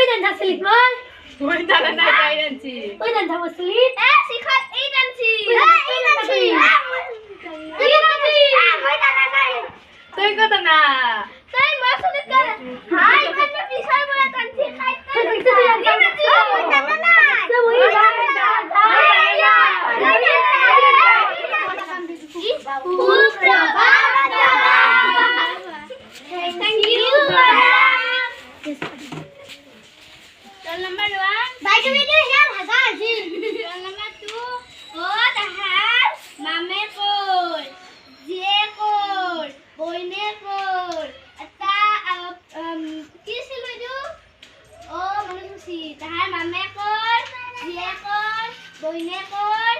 dan hasil mon. Oi dalan na guidance. Oi dan sama sulit. Sikhat ei dansi. Ei dansi. Ei dansi. Oi dan nai. Toi ko ta na. Sai ma sulit ka. Hai kan na bisal bola dansi khai. Oi dan nai. Oi Thank you. Roll number 1. Baju ini yang hasil sih. Roll number 2. Oh, tahar. Mame kor. Je kor. Boyne kor. Ata kisil baju. Oh, mana sih? Tahar mame kor. Je kor. Boyne kor.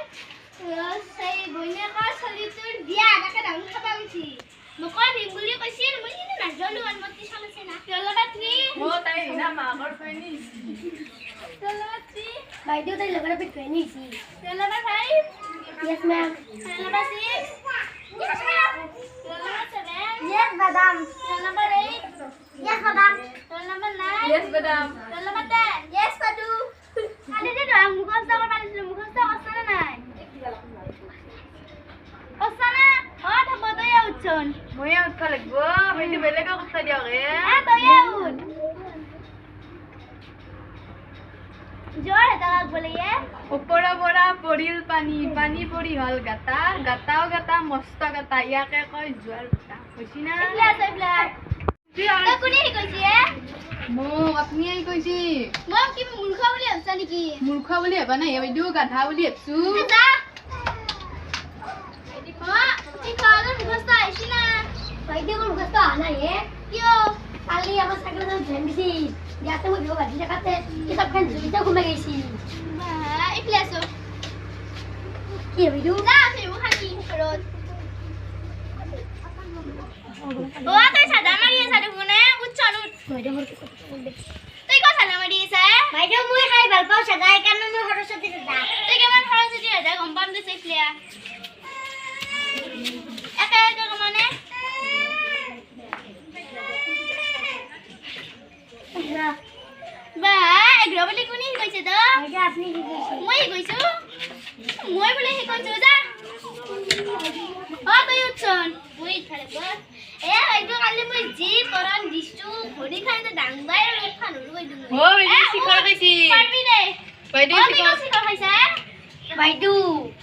Terus saya boyne kor solitur dia. Nak ada muka tahu sih. Muka ni boleh kasih. Boleh ni nak jual an mati sama saya. Roll number 3. Mo tai na ma kor finish. Roll number 3. Baju tadi lepas dapat training sih. Roll number 5. Yes ma'am. Roll number 6. Yes ma'am. Roll number 7. Yes madam. Roll number 8. Yes madam. Roll number 9. Yes madam. Roll number 10. Yes padu. Ada dia doang muka sama paling muka sama sana nai. Osana. Oh, thabo to ya uchon. Moi out ka lagbo. Pwede beleg ako sa diyo ke. To ya ut. Jor eta bole ye. ওপৰা পৰা পৰিল পানী পানী পৰি হল গাতা গাতাও গাতা মস্ত গাতা ইয়াকে কয় জোৱাৰ গাতা কৈছি না Ibla. Ta kuni hi koisi e? মোক আপুনি আহি কৈছি Moi ki murkha bole amsa niki. মূৰ্খ বুলি ভাবা নাই বাইদেউ গাধা বুলি ভাবছো Eta. Ma, ki kala mukhasta aishina. Baju kan bukan tuh anak ya. Kyo? Kali apa sakit tuh jam sih. Dia tuh mau bawa di Jakarta. Kita kan juga aku lagi sih. Ba, iplaso. Iya baju. Na, saya bukan ni perut. Oh, tu sada mari sada gune ucon. Baju mau. Tu kau sada mari sa? Baju mau kai balpau sadai kan mau harus sedih dah. Tu keman harus jadi ada gombam tu saya playa. Eka ke mana? Ba, egro bole kuni koise to? Baju apni gitu sih. Moi koisu? Moi bole he koisu ja? Oh, tu ucon. Moi thale ba. Itu kali moi ji koran distu khori khai ta dangbai ro khanu ro goi dung. অ বাইদেউ শিখৰ কৈছি Parbi de. বাইদেউ Oh, শিখৰ tu kau khaisa? Baju.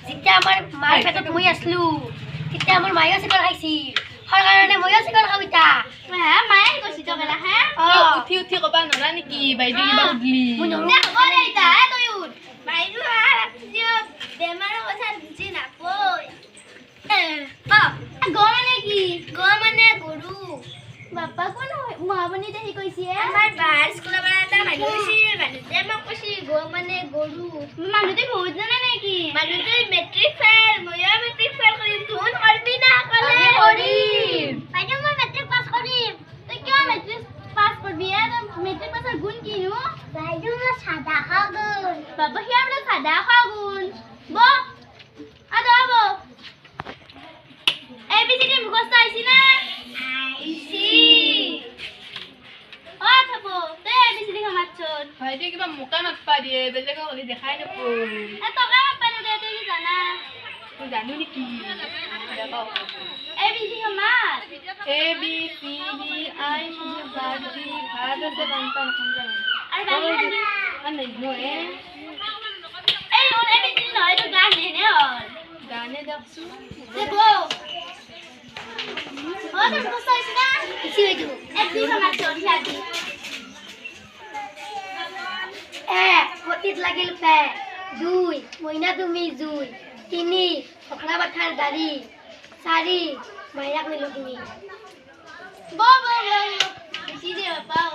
Jika আমাৰ মাৰ পেটত মই আসলু। তেতিয়া আমাৰ মাইও সিকল খাইছি। হৰ কাৰণে মইও সিকল খাবিতা। Ba, mai koisu to kala ha? উঠি উঠি কবা নৰা নেকি বাইদেউ কিবা সুধলি Ne ko de ta to yut. Bai du ha. Dio bemar কথা বুজি না কই। Go মানে কি? Go মানে গরু। বাপা কোন মহাবনি দেহি কইছি আমার বার স্কুল বড় এটা মানু কইছি মানুতে মোক কইছি গো মানে গরু মানুতে বহুত জানা নাকি মানুতে মেট্রিক ফেল ময়া মেট্রিক ফেল করিম তুন করবি না কলে কৰিম বাইদেউ মই মেট্রিক পাস করিম তুই কিয় মেট্রিক পাস করবি মেট্রিক পাসের গুণ কিনু বাইদেউ মই সাদা খাগুন বাবা কি আমরা সাদা খাগুন বো আদাবো ABCD মুখস্থ আইছি না আইছি ও থাকো তে ABCD খামাচ্ছন বাইদেউ কিবা মোকা নাপা দিয়ে বেলেগক হ'লে দেখাই নাপাওঁ এ টকা পাইলো দে তুই জানা তই জানো নেকি ABCD খামাত A B C D I C ভাত দি ভাত আছে বানটা নখন আৰু গালি নাই নহে এই ওন ABCD নহয় তো গান নেনে হল গানে দেখছো দে বো ও তো মুখস্থ আইছি না ইসি বaju। একদিন খামাচ্ছন শাদি কটিত লাগিল পে। 2 মইনা তুমি জুই। 3 সখৰা বাথাৰ দাৰি। 4 মাইৰাক নিলো তুমি। বো বো বো ABCD পাও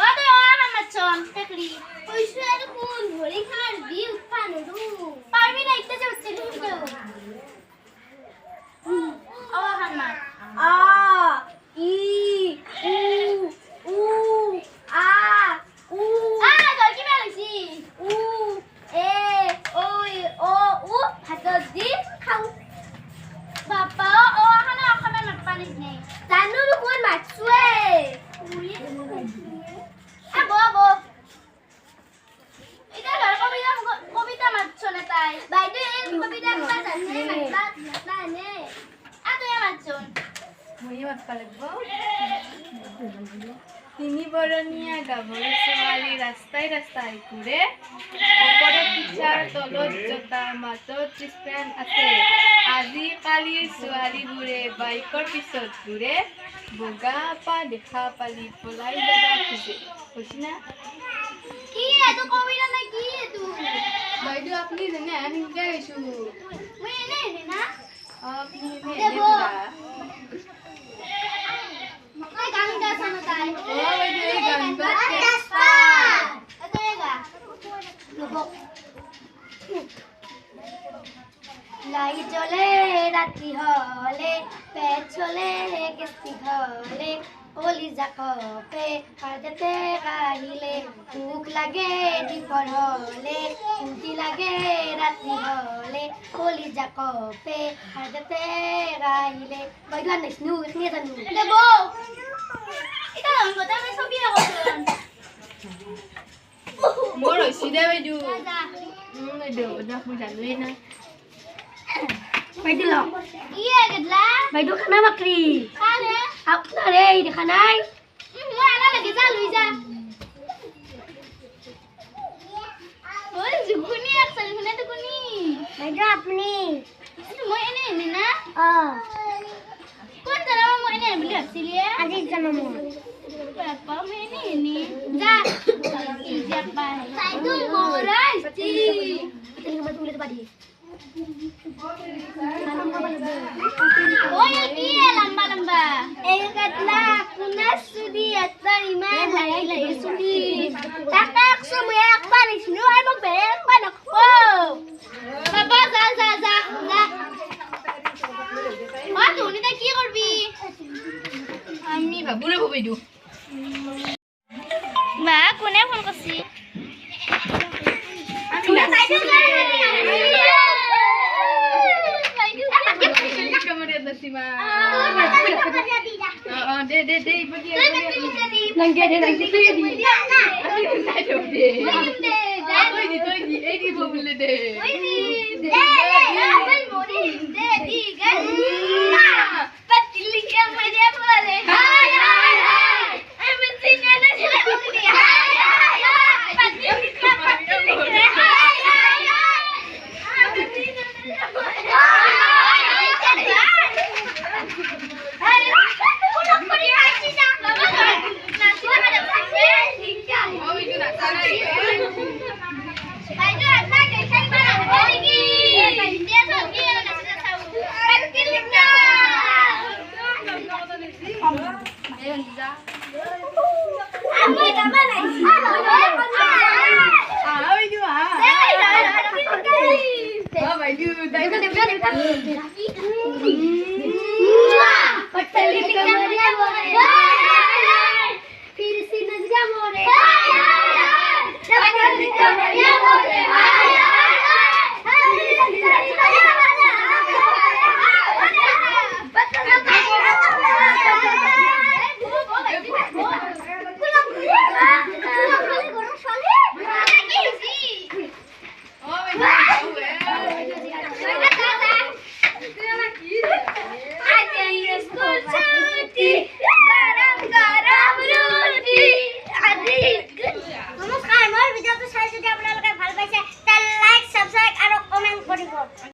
ও তো খামাচ্ছন তেকলি কইছো আর কোন ভরি খার দি উৎপান নু পারবি না ইতে যে উঠছে তো ও খামা আ ই উ আ জল কি বেলাইছি উ এ ওই ও উ হাত দি খাও বাবা ও খানা খানা নাপালিস নে জানো কোন মাছুয়ে আ বো মাতবা লাগব তিনি বৰণীয়া গাভৰু ছোৱালী ৰাস্তাই ৰাস্তাই ঘূৰে ওপৰত টিচাৰ তলত জোতা মাজত টিচপেন আছে আজিকালিৰ ছোৱালীবোৰে বাইকৰ পিছত ঘূৰে বগা পা দেখা পালি পলাই যাবা খোজে কৈছি না কি এটো কবিতা না কি এটো বাইদেউ আপুনি জানে আমি শিকাই আছো মই এনে না আপুনি দেব মই গান গাছ না তাই বাইদেউ এই গানটা লাইট জ্বলে ৰাতি হলে পেট চলে কেষ্টি হলে অলি জাকপে কাজতে কাহিলে ভোক লাগে দীপৰ হলে ফুটি লাগে ৰাতি হলে অলি জাকপে কাজতে কাহিলে বাইদেউ নাইছিনো এইখিনি জানো দেব এটা কথা মই ছবি আঁকোন মোৰ হৈছে দে বাইদেউ যা বাইদেউ মই জানোৱেই না বাইদেউ লওক কি গদলা বাইদেউ খানা বাকৰি কানে আপোনাৰ এই দেখা নাই মই আনা লাগি যা লৈ যা ওই জুকুনি আকছল শুনে তো কোনি বাইদেউ আপুনি মই এনে এনে না কোন জানা মই এনে বুলি ভাবছিলি আজি জানো মই বাবা মই এনে এনে যা যা পাই সাইদু মৰাইছি তেনে মই তুলে পাৰি ওই কি লম্বা লম্বা এই কাটলা কোনা সুদি একবার ইমান লাই লাই সুদি টাকা 100 মই একবার ইছনো আর মোক বে একবার নকো বাবা যা যা যা যা মা তুই তা কি করবি আমি ভাবুৰে বাইদেউ মা কোনে ফোন কৰছি আমি নাচিছো Langge deh, langge tuh ya di.